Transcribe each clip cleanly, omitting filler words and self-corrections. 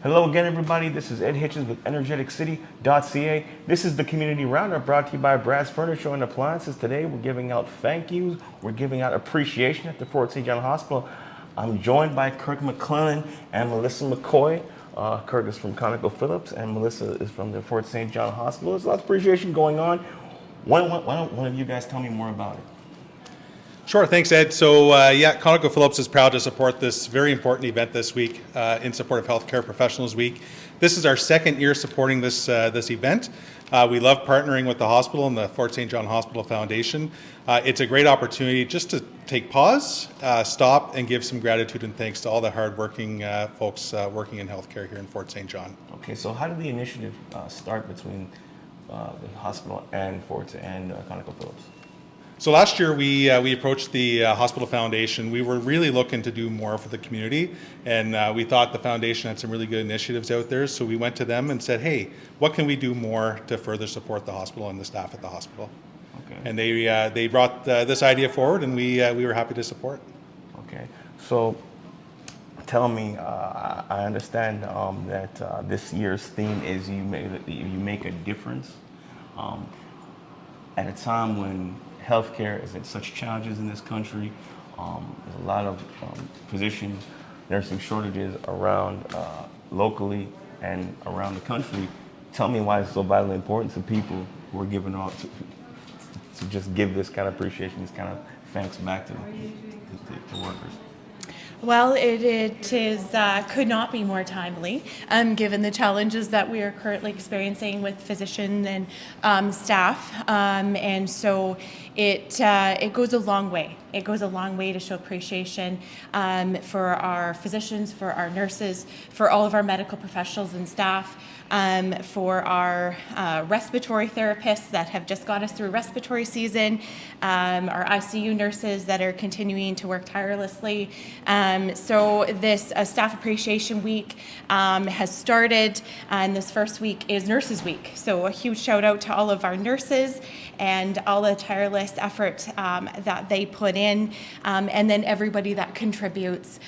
Hello again, everybody. This is Ed Hitchens with EnergeticCity.ca. This is the Community Roundup brought to you by Brad's Furniture and Appliances. Today, we're giving out thank yous. We're giving out appreciation at the Fort St. John Hospital. I'm joined by Kirk MacLellan and Melissa McCoy. Kirk is from ConocoPhillips and Melissa is from the Fort St. John Hospital. There's lots of appreciation going on. Why don't one of you guys tell me more about it? Sure, thanks, Ed. So, ConocoPhillips is proud to support this very important event this week in support of Healthcare Professionals Week. This is our second year supporting this event. We love partnering with the hospital and the Fort St. John Hospital Foundation. It's a great opportunity just to take pause, stop, and give some gratitude and thanks to all the hardworking folks working in healthcare here in Fort St. John. Okay, so how did the initiative start between the hospital and Fort and ConocoPhillips? So last year we approached the Hospital Foundation. We were really looking to do more for the community, and we thought the foundation had some really good initiatives out there. So we went to them and said, "Hey, what can we do more to further support the hospital and the staff at the hospital?" Okay. And they brought this idea forward, and we were happy to support. Okay, so tell me, I understand that this year's theme is you make a difference at a time when healthcare is at such challenges in this country. There's a lot of physician nursing shortages around locally and around the country. Tell me why it's so vitally important to people who are giving off to just give this kind of appreciation, this kind of thanks back to workers. Well, it is could not be more timely, given the challenges that we are currently experiencing with physician and staff, and so it goes a long way. It goes a long way to show appreciation for our physicians, for our nurses, for all of our medical professionals and staff, for our respiratory therapists that have just got us through respiratory season, our ICU nurses that are continuing to work tirelessly. So this Staff Appreciation Week has started, and this first week is Nurses Week. So a huge shout out to all of our nurses and all the tireless effort that they put in, and then everybody that contributes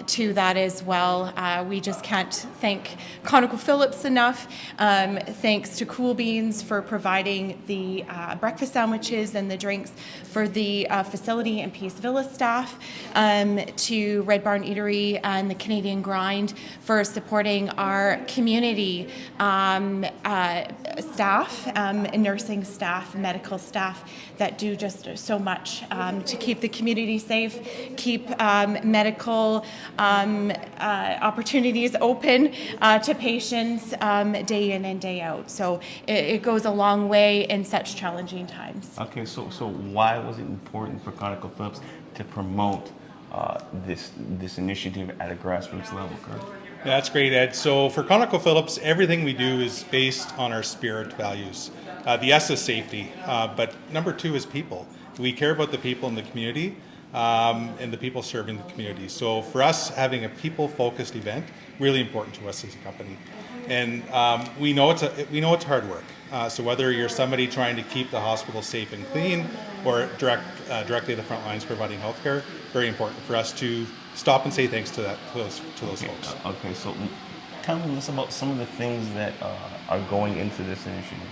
to that as well. We just can't thank ConocoPhillips enough. Thanks to Cool Beans for providing the breakfast sandwiches and the drinks for the facility and Peace Villa staff, to Red Barn Eatery and the Canadian Grind for supporting our community staff, nursing staff, medical staff that do just so much to keep the community safe, keep medical opportunities open to patients day in and day out. So it goes a long way in such challenging times. Okay, so why was it important for ConocoPhillips to promote this initiative at a grassroots level, Kirk? Yeah, that's great, Ed. So for ConocoPhillips, everything we do is based on our spirit values. The S is safety, but number two is people. We care about the people in the community and the people serving the community. So for us, having a people-focused event, really important to us as a company. And we know it's hard work. So whether you're somebody trying to keep the hospital safe and clean, or directly at the front lines providing healthcare, very important for us to stop and say thanks to those folks. Okay, so tell me about some of the things that are going into this initiative.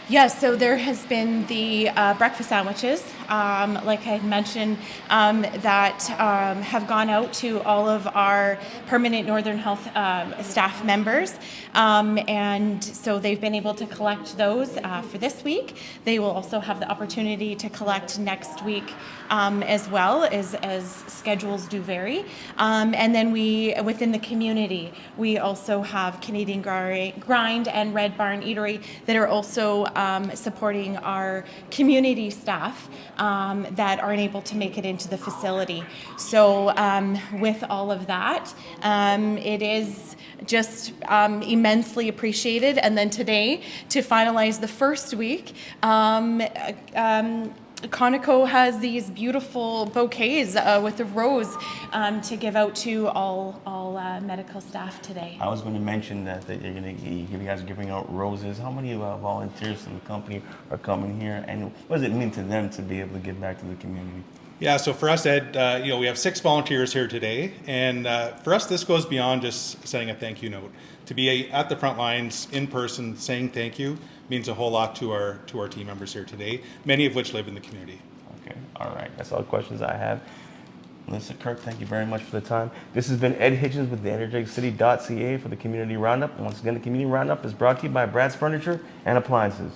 Yes, so there has been the breakfast sandwiches, like I had mentioned, that have gone out to all of our permanent Northern Health staff members, and so they've been able to collect those for this week. They will also have the opportunity to collect next week as well, as schedules do vary. And then within the community, we also have Canadian Grind and Red Barn Eatery that are also supporting our community staff that aren't able to make it into the facility. So with all of that, it is just immensely appreciated. And then today, to finalize the first week, Conoco has these beautiful bouquets with a rose to give out to all medical staff today. I was going to mention that you guys are giving out roses. How many volunteers from the company are coming here, and what does it mean to them to be able to give back to the community? Yeah, so for us, Ed, we have 6 volunteers here today, and for us, this goes beyond just sending a thank you note. To be at the front lines in person saying thank you means a whole lot to our team members here today, many of which live in the community. Okay, all right. That's all the questions I have. Melissa, Kirk, thank you very much for the time. This has been Ed Hitchens with the EnergeticCity.ca for the Community Roundup. And once again, the Community Roundup is brought to you by Brad's Furniture and Appliances.